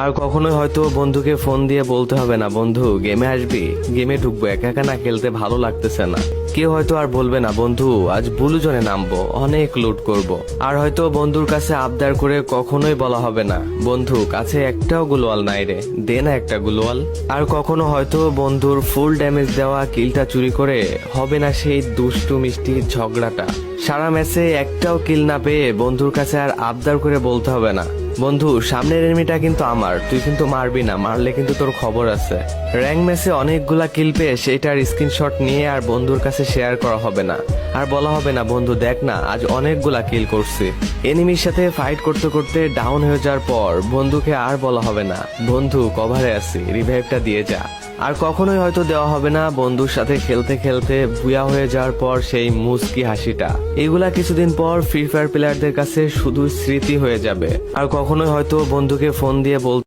আর কখনোই হয়তো বন্ধুকে ফোন দিয়ে বলতে হবে না, বন্ধু গেমে আসবি, গেমে ঢুকবো, একা একা না খেলতে ভালো লাগতেছে না। কেউ হয়তো আর বলবে না, বন্ধু আজ ব্লু জোনে নামবো, অনেক লুট করব। আর হয়তো বন্ধুর কাছে আবদার করে কখনোই বলা হবে না, বন্ধু কাছে একটাও গ্লোয়াল নাই রে, দে না একটা গ্লোয়াল। আর কখনো হয়তো বন্ধুর ফুল ড্যামেজ দেওয়া কিলটা চুরি করে হবে না সেই দুষ্টু মিষ্টি ঝগড়াটা। সারা ম্যাচে একটাও কিল না পেয়ে বন্ধুর কাছে আর আবদার করে বলতে হবে না, বন্ধু সামনের এনিমিটা কিন্তু আমার, তুই কিন্তু মারবি না, মারলে কিন্তু তোর খবর আছে। র্যাঙ্ক ম্যাচে অনেকগুলা কিল পেয়ে সেটার স্ক্রিনশট নিয়ে আর বন্ধুর কাছে শেয়ার করা হবে না। আর বলা হবে না, বন্ধু দেখ না আজ অনেকগুলা কিল করছি। এনিমির সাথে ফাইট করতে করতে ডাউন হয়ে যাওয়ার পর বন্ধুকে আর বলা হবে না, বন্ধু কভারে আছি, রিভাইভটা দিয়ে যা। আর কখনোই হয়তো দেওয়া হবে না বন্ধুর সাথে খেলতে খেলতে বুয়া হয়ে যাওয়ার পর সেই মুস্কি হাসিটা। এগুলা কিছুদিন পর ফ্রি ফায়ার প্লেয়ারদের কাছে শুধু স্মৃতি হয়ে যাবে। আর কখনোই হয়তো বন্ধুকে ফোন দিয়ে বল